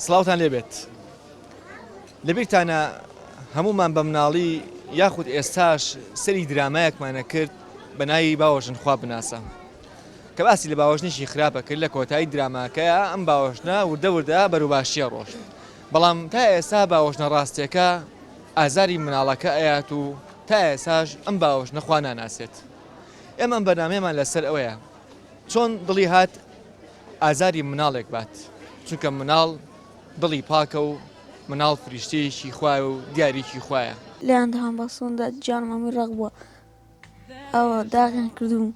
سڵاوتان لێبێت لەبیرتانە هەمومان بە مناڵی یاخود ئێستاش سەری درامایەکمانە کرد بە ناوی باوەژن خوا بناسە کە باسی لە باوەژنیشی خراپە کرد لە کۆتایی دراماکەیە ئەم باوەژنە وردە وردە بەروباشیە ڕۆشت بەڵام تا ئێستا باوەژنە ڕاستیەکە ئازاری مناڵەکە ئەیات و تا ئێساش ئەم باوەژنە خوا ناناسێت ئێمە بەنامەیەمان لەسەر ئەوەیە چۆن دڵی هات ئازاری مناڵێک بات چونکە مناڵ دڵی پاکە و مناڵ فریشتەیەکی خوایە و دیاریکی خوایە لەیان دەهان بەسووندا جانمەمی ڕق بووە ئەوە داغیان کردووم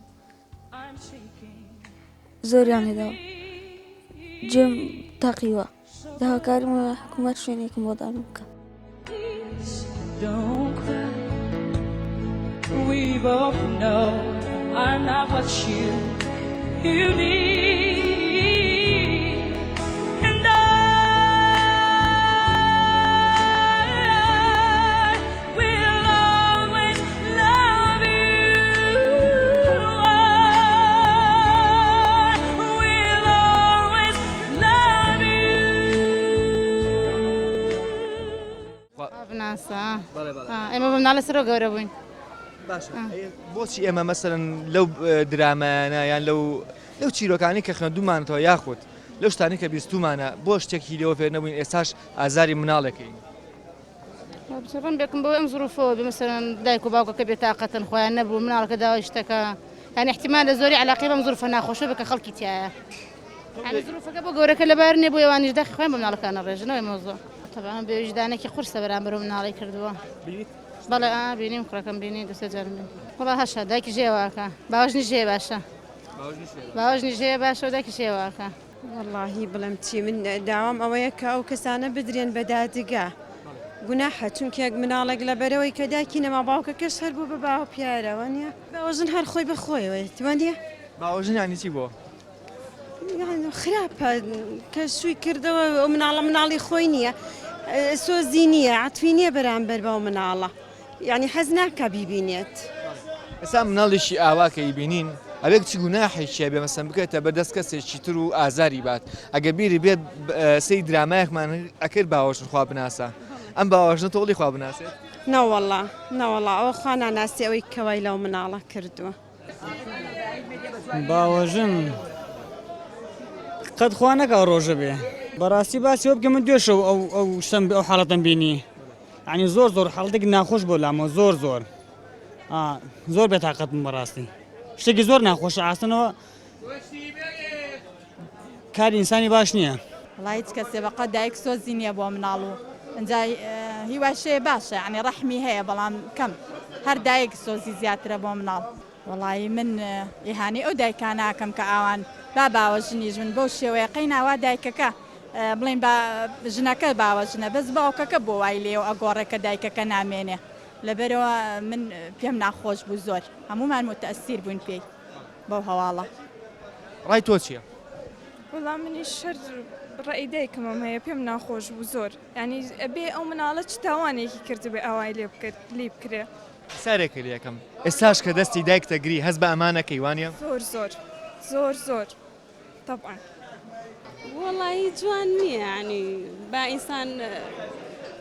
زۆریان لێداوە جێم تاقیوە داواکارم وە حکوومەت شوێنێکم بۆ دانم بکە We both know I'm not what you need, and I will always love you. I will always love you. بناسا ئێمە بەم ناڵە سەرۆ گەورە بووین باشە بۆچی ئێمە مەسەرەن لەو درامانە یان لەو چیرۆکانی کە خوێندومانەوە یاخود لەو شتانی کە بیستومانە بۆ شتێکی لەوە فێر نەبووین ئێستاش ئازاری مناڵەکەین ڕم بێکم بۆ ئەم زروفەوە بێ مەسەرەن دایک و باوکەکە بێتاقەتەن خۆیان نەبوو مناڵەکە داوای شتەکە یانی احتیمال لە زۆری علاقەی بەم زروفە ناخۆشە بکە خەڵکی تایە یانی زروفەکە بۆ گەورەکە لەبار نییە بۆ ئەوانیش داخی خۆیان بە مناڵەکانە ڕێژنەوەی مۆزۆ طبعا بێ وجدانێکی قورسە بەرامبەر و مناڵی کردووە بەڵێ بینیم کوڕەکەم بینی دوسێ جارم بینی وڵا هەشە دایکی ژێواکە باوەژنی ژێ باشە باوەژنی ژێ باشە و دایکی ژێواکە واللهی بڵم چی من داوام ئەوەیە کە ئەو کەسانە بدرێن بە دادگا گوناحە چونکە مناڵێک لە بەرەوەی کە دایکی نەما باوکەکەش هەر بوو بە باوە پیارەوە نیە باوەژن هەر خۆی بەخۆیەوە توانە باوەژن یانی چی بۆ خراپە کە شووی کردەوە ئەو مناڵی خۆی نییە سۆزی نییە عاتوی نییە بەرامبەر بەو مناڵە یعنی حەز ناکە بیبینێت ئێستا مناڵیشی ئاواکەی بینین ئەوێک چ گوناحێکیە بێ مەسەن بکرێتە بەدەست کەسێکی تر و ئازاری بات ئەگە بیری بێت سەی درامایەکمان ئەکرد باوەژن خوا بناسە ئەم باوەژنە تۆڵی خوا بناسێت نەوەڵا ئەوە خوا ناناسی ئەوەی کەوای لەو مناڵە کردووە باوەژن قەت خوا نەکا ڕۆژە بێ بەڕاستی باسی وە بکە من دوێشەوە ئەو شتم ئەو حاڵەتم بینی ینی زۆر حاڵەتێکی ناخۆش بۆ لامە زۆر بێتاقەتم بەڕاستی شتێکی زۆر ناخۆشە ئاسنەوە کاری ئینسانی باش نییە وڵای هیچ کەسێ بەقەت دایک سۆزی نییە بۆ مناڵ و ئەنجا هیواشەیە باشە یعنی ڕەحمی هەیە بەڵام کەم هەر دایک سۆزی زیاترە بۆ مناڵ وڵی من ئیهانی ئەو دایکان ناکەم کە ئاوان با باوەژنیش من بۆ شێوەیەقەی ناوا دایکەکە بڵین ژنەکە باوەژنە بەس باوکەکە بۆ وای لێەوە ئەگۆڕێکە دایکەکە نامێنێ لەبەرەوە من پێم ناخۆش بوو زۆر هەمومان متەئسیر بوون پێی بەو هەواڵە ڕای تۆ چییە؟ وەڵام منیش شەر ڕێی دایکمم هەیە پێم ناخۆش بوو زۆر ینی ئەبێ ئەو مناڵە چ تاوانێکی کرد بێ ئاوای لێ بکرێ سارێکە یەکەم ئێستاش کە دەستی دایکتەگری هەست بە ئەمانەکەی وانە زۆر طبعا وەڵی جوان نییە ینی با ئینسان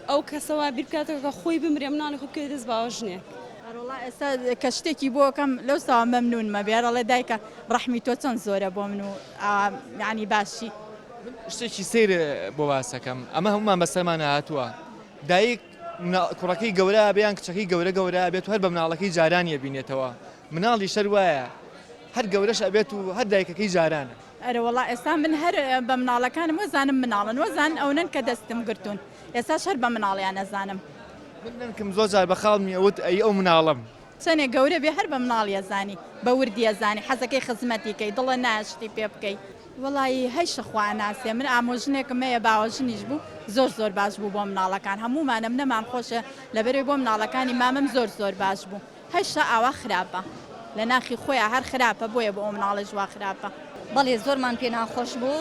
ئەو کەسەوە بیرکاتەوە کە خۆی بمرێ مناڵی خۆ بکەوێت دەست باوەژنێک هەروڵا ئێستا کە شتێکی بۆکەم لەو ساوە مەمنونمە بێڕەڵێ دایکە ڕەحمی تۆ چۆن زۆرە بۆ من و ینی باشی شتێکی سیر بۆ باسەکەم ئەمە هەمومان بەسەرمانە هاتووە دایک کوڕەکەی گەورە بێیان کچەکەی گەورە بێت و هەر بە مناڵەکەی جارانیە بینێتەوە مناڵی شەر وایە هەر گەورەش ئەبێت و هەر دایکەکەی جارانە ئەرە وڵا ئێستا من هەر بە مناڵەکانم وەزانم مناڵن وەزان ئەوەن کە دەستم گرتوون ئێستا هەر بە مناڵیان نەزانم منکم زۆر جار بە خاڵمی ئەوت ئەی ئەو مناڵم چەنێ گەورە بێ هەر بە مناڵیە زانی بە وردیە زانی حەزەکەی خزمەتیکەی دڵە ناشتی پێ بکەی وڵی هەیشە خوا ناسێ من ئامۆژنێکم هەیە باوەژنیش بوو زۆر باش بوو بۆ مناڵەکان هەمومانم نەمان خۆشە لەبەرێ بۆ مناڵەکانی مامەم زۆر باش بوو هەیشە ئاوا خراپە لە ناخی خۆیان هەر خراپە بۆیە بۆ ئەو مناڵی ژوا خراپە بەڵێ زۆرمان پێ ناخۆش بوو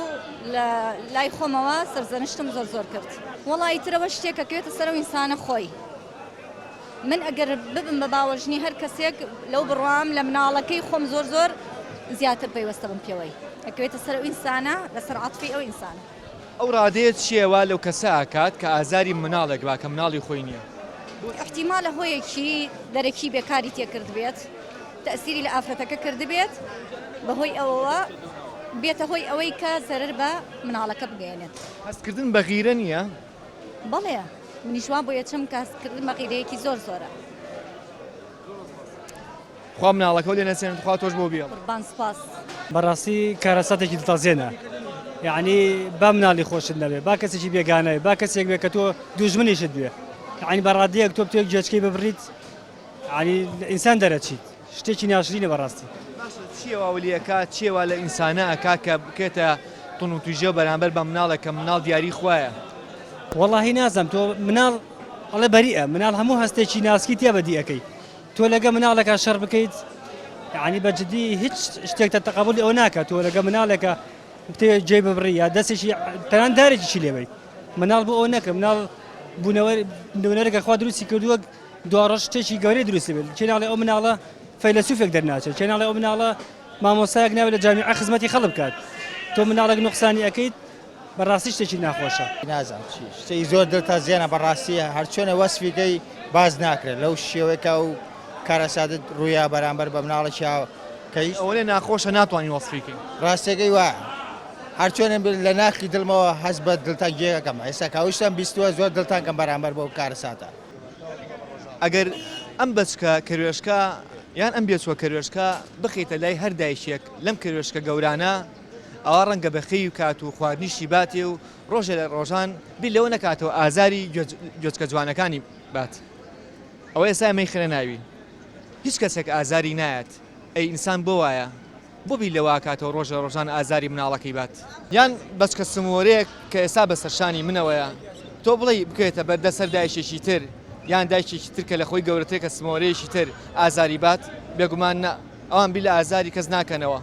لە لای خۆمەوە سەرزەنشتم زۆر کرد وڵی ترەوە شتێکەکەوێتە سەرەوە ئینسانە خۆی من ئەگەر ببم بە باوەژنی هەر کەسێک لەو بڕوام لە مناڵەکەی خۆم زۆر زیاتر پەیوەستە بم پێوەی ئەکەوێتە سەر ئەو ئینسانە لەسەر عاتفی ئەو ئینسانە ئەو ڕادێت چیەوە لەو کەسە ئاکات کە ئازاری مناڵێک با کە مناڵی خۆی نییە احتیمالە هۆیەکی دەرەکی بێکاری تێکرد بێت تەسیری لە ئافرەتەکە کرد بێت بەهۆی ئەوەوە بێتە هۆی ئەوەی کە زەرر بە مناڵەکە بگەێنێت هەستکردن بە غیرە نییە بەڵێ منیشوان بۆ یەچم کاسکردن بە غیرەیەکی زۆر زۆرە خوا مناڵەکە لێ نەسێنێت خوا تۆش بۆ بیڵ قوربان سپاس بەڕاستی کارەساتێکی دڵتەزێنە یعنی با مناڵی خۆشت نەبێ با کەسێکی بێگانەیە با کەسێک بێ کە تۆ دوژمنیشت بێ یعنی بەڕادەیەک تۆ بتێک جێچکەی ببڕیت ینی ئینسان دەرەچیت شتێکی ناشرینە بەڕاستی چیەوە ولیەکە چێوە لە ئینسانە ئەکا کە بکێتە تون و توژە بەرامبەر بە مناڵێکە مناڵ دیاری خوایە وەڵاهی نازم تۆ مناڵ ئەڵێ بەریئە مناڵ هەموو هەستێکی ناسکی تیا بەدیەکەی تۆ لەگە مناڵێکە شەڕ بکەیت یعنی بەجددی هیچ شتێکتە تەقبولی ئەو ناکات تۆ لەگە مناڵێکە تێ جێ ببڕی یا دەستێکی تەنان دارێکی لێبەی مناڵ بۆ ئەو نەکرد مناڵ بوونەوەرێکە خوا دروستی کردووە دوڕۆژ شتێکی گەورەی دروستی بێت چێناڵێ ئەو مناڵە فەیلسوفێک دەرناچێت چێناڵێ ئەو مناڵە مامۆسایەک ناوێت لە جامیعە خزمەتی خەڵک بکات تۆ مناڵێک نوقسانی ئەەکەیت بەڕاستی شتێکی ناخۆشە نازانم شتێکی زۆر دڵتەزیێنە بەڕاستیە هەرچۆنە وەسفیگەی باز ناکرێت لەو شێوەیەکە و کارەساتت ڕوویا بەرامبەر بە مناڵێکی کەی ئەوە لێ ناخۆشە ناتوانین وەسفیکەین ڕاستێکەی وایە هەرچۆنێ لە ناخی دڵمەوە هەست بە دڵتەنگیەکەم ئێستا کاوشتم بیستوە زۆر دڵتانکەم بەرامبەر بۆ کارەساتە ئەگەر ئەم بچکە کەروێشکە یان ئەم بێچوە کەروێشکە بخیتە لای هەر دایشێک لەم کەروێشکە گەورانە ئەوە ڕەنگە بەخەی کات و خواردنیشی باتێ و ڕۆژە لە ڕۆژان بیر لەوە نەکاتەوە ئازاری گوێچکە جوانەکانی بات ئەوە ئێستا ئەمەی خرە ناوی هیچ کەسێک ئازاری نایەت ئەی ئینسان بۆ وایە بۆ بیر لەوە کاتەوە ڕۆژە ڕۆژان ئازاری مناڵەکەی بات یان بەچکە سمۆرەیەک کە ئێستا بە سەرشانی منەوەیە تۆ بڵێ بکێتە بەردەسەر دایشێکی تر یان دایشێکی تر کە لە خۆی گەورەتێک کە سمۆرەیەکی تر ئازاری بات بێگومان ئەوان بیر لە ئازاری کەس ناکەنەوە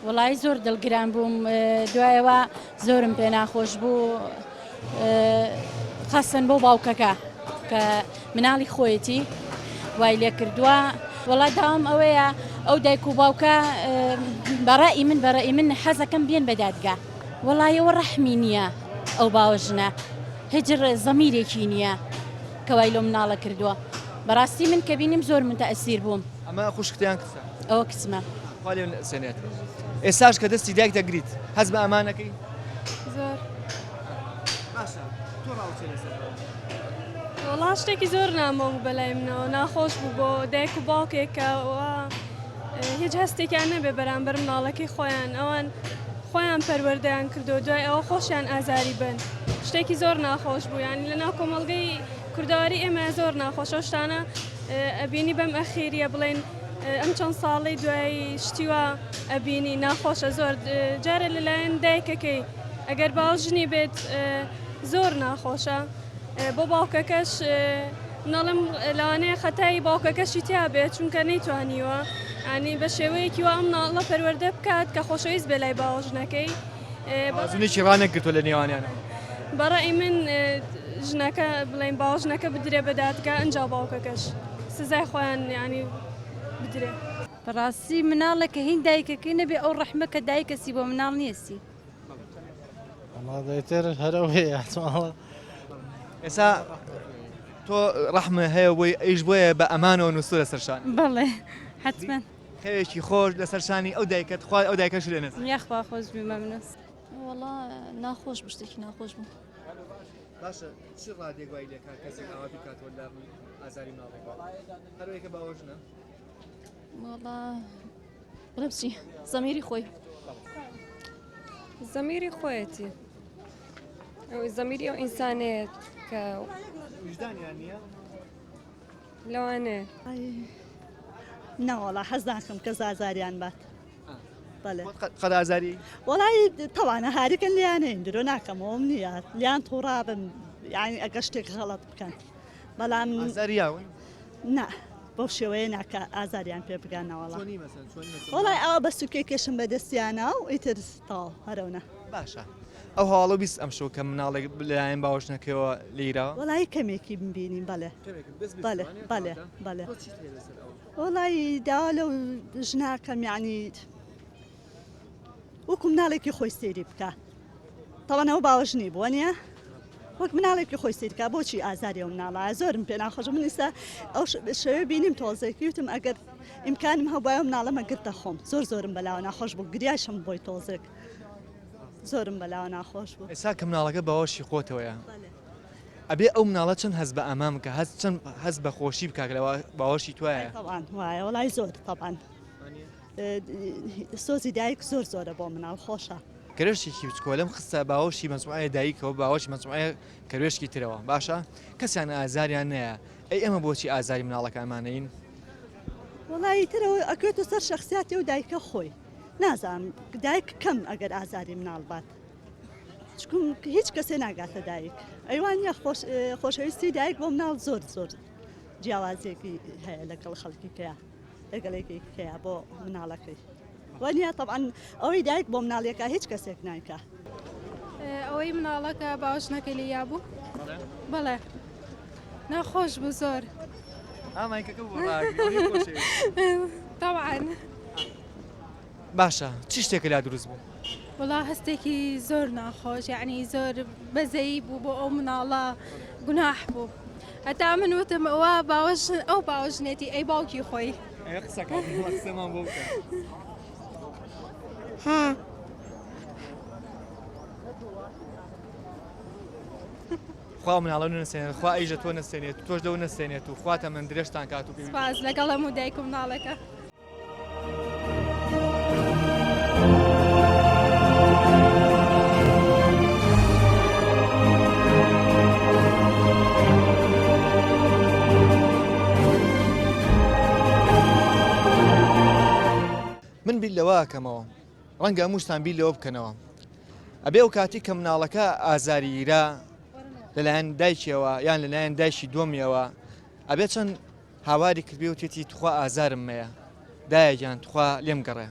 وڵی زۆر دڵگران بووم دوایەوە زۆرم پێ ناخۆش بوو خەسەن بۆ باوکەکە کە مناڵی خۆیەتی وای لێ کردووە وڵات داوام ئەوەیە ئەو دایک و باوکە بەڕای من حەزەکەم بێن بە دادگا وڵایەوە ڕەحمی نییە ئەو باوەژنە هجر زەمیرێکی نییە کە وای لۆ مناڵە کردووە بەڕاستی من کە بینیم زۆر من تەئسیر بووم ئەمە خوشکتیان کسە ئەوە کچمە سێنێت ئێستاش کە دەستی دایک دەگریت هەز بە ئەمانەکەی زۆر باشە تۆ ڕاوچێ لەسەر وڵا شتێکی زۆر نامۆ بوو بەلای منەوە ناخۆش بوو بۆ دایک و باوکێکەوە هیچ هەستێکیان نەبێ بەرامبەر مناڵەکەی خۆیان ئەوان خۆیان پەروەردەیان کردو دوای ئەوە خۆشیان ئازاری بن شتێکی زۆر ناخۆش بوو یانی لەناو کۆمەڵگەی کوردەواری ئێمە زۆر ناخۆشە شتانە ئەبینی بەم ئەخیریە بڵێن ئەم چەند ساڵی دوایی شتیوە ئەبینی ناخۆشە زۆر جارە لەلایەن دایکەکەی ئەگەر باوژنی بێت زۆر ناخۆشە بۆ باوکەکەش نەڵم لەوانەیە خەتایی باوکەکەشی تیا بێت چونکە نەیتوانیوە ئانی بە شێوەیەکی وا ئەم ناڵە پەروەردە بکات کە خۆشەویست بێ لای باوژنەکەی بازونێکی ڕانەگرتووە لە نێوانیانە بەڕای من ژنەکە بڵێن باوژنەکە بدرێ بە دادگا ئەنجا باوکەکەش سزای خۆیان ینی بدرێ بەڕاستی مناڵێکە هین دایکەکەی نەبێ ئەو ڕەحمە کە دایکەسی بۆ مناڵ نیستی دەیتر هەرەوەیە ئێستا تۆ ڕەحمە هەیە بۆی ئەیش بۆیە بە ئەمانەوە نووسۆ لە سەرشان بەڵێ حتمما خەوێکی خۆش لە سەرشانی ئەو دایکت خوا ئەو دایکەش لێنێت یاخوا خۆش بی مەمنوس وەڵا ناخۆش بوو شتێکی ناخۆش بوو باشە چ ڕادێک وای لێکات کەسێک ئاوا بیکاتەوە لە ئازاری ماڵێک هەروەیەکە باوەژنە وەڵا بڵێ بچی زەمیری خۆی زەمیری خۆیەتی ئەو زەمیری ئەو ئینسانێت کە وجدانیان نییە لەوانەیە نەوەڵا حەز ناکەم کە زازاریان بات بەڵێ قەت ئازاری وەڵی تەوانە هاریکەن لیانەین درۆ ناکەمەوەم نییە لیان تووڕابن یعنی ئەگە شتێک غەڵەت بکەن بەڵام ئازاریاون نا بۆ شێوەیە ناکە ئازاریان پێ بگانەوەڵا وەڵی ئەوە بە سوکێ کێشم بەدەستیانە و ئیتر تاو هەرەونە باشە ئەو هاڵە بیست ئەم شۆ کە مناڵێک لەلایەن باوەشنەکەەوە لیرا وڵی کەمێکی ببینیم بەڵێ وڵی داوا لەو ژناکەم یعنی وەکو مناڵێکی خۆی سێری بکە تەوانەوە باوەژنی بووە نیە وەک مناڵێکی خۆی سیرکە بۆچی ئازاری و مناڵە زۆرم پێ ناخۆش من ئێستا ئەو شەوێ بینیم تۆزێکی وتم ئەگەر ئیمکانم هەبایە مناڵەمە گرتە خۆم زۆرم بەلاوە ناخۆش بوو گریاشم بۆی تۆزێک زۆرم بەلاوە ناخۆش بوو ئێستا کە مناڵەکە باوەشی خۆتەوەیە ئەبێ ئەو مناڵە چەند هەز بە ئەمام کە چەند هەز بە خۆشی بکاک لە باوەشی توایە وایە وڵای زۆر تەبان سۆزی دایک زۆرە بۆ مناڵ خۆشە کرێشێکی بچکۆلم خستە باوەشی مەزموعە دایکەوە باوەشی مەزموعە کەروێشکی ترەوە باشە کەسیان ئازاریان نەیە ئەی ئەمە بۆچی ئازاری مناڵەکانمانەین وڵی ترەوە ئەکوێتە سەر شخصیاتی و دایکە خۆی نازانم دایک کەم ئەگەر ئازاری مناڵ بات چکم هیچ کەسێ ناگاتە دایک ئەیوانە خۆشەویستی دایک بۆ مناڵ زۆر جیاوازێکی هەیە لەگەڵ خەڵکیکەیە لەگەڵێکی کەیە بۆ مناڵەکەی وانە طبعاً ئەوەی دایک بۆ مناڵیەکە هیچ کەسێک نایکە ئەوەی مناڵەکە باوەشنەکەی لە یابوو بەڵێ ناخۆش بوو زۆر طبعاً باشە چی شتێکە لا دروست بوو وڵا هەستێکی زۆر ناخۆش یعنی زۆر بەزەیی بوو بۆ ئەو مناڵە گوناح بوو هەتا من وتم ئەوە ئەو باوەژنێتی ئەی باوکی خۆی قسەمان بۆ بکە خوا مناڵە نەسێنێت خوا ئەیژە تۆ نەسێنێت تۆش دەو نەسێنێت و خواتە من درێژتان کات و سپاس لەگەڵ هەموو دایک و مناڵەکە من بیل لەواکەمەوە ڕەنگە هەمووشتان بیل لەوە بکەنەوە ئەبێ ئەو کاتی کە مناڵەکە ئازاریرا لەلایەن دایکیەوە یان لەلایەن دایشی دۆمیەوە ئەبێ چەند هاواری کردبێ و تێتی توخوا ئازارم مەیە دایەگیان توخوا لێم گەڕێ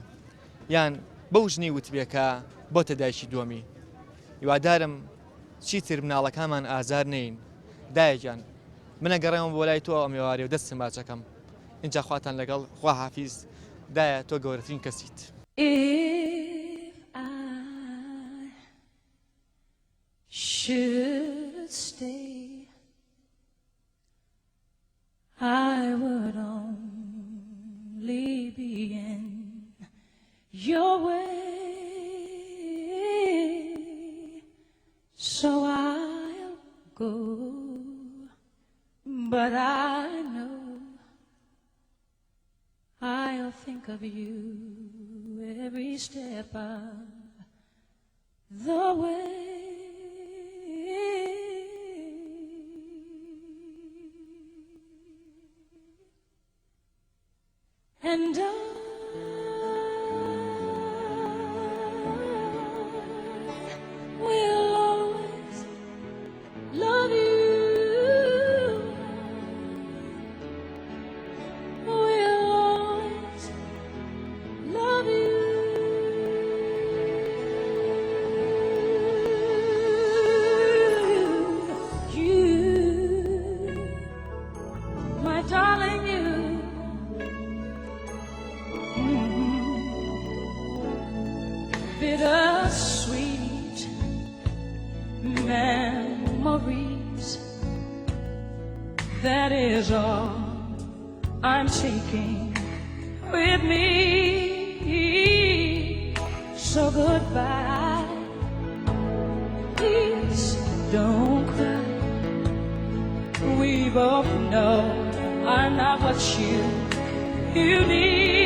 یان بەو ژنی وتبێکە بۆتە دایشی دۆمی هیوادارم چیتر مناڵەکانمان ئازار نین دایەگیان منە گەڕێەوە بۆ لای تۆ ئەمێوارێ و دەستم باچەکەم اینجا خواتان لەگەڵ خوا حافیز دایە تۆ گەورەترین کەسیت should stay, I would only be in your way, so I'll go, but I know I'll think of you every step of the way. And I will always love you. Will always love you. You, my darling, you. Bittersweet memories, that is all I'm taking with me. So goodbye, please don't cry. We both know I'm not what you need.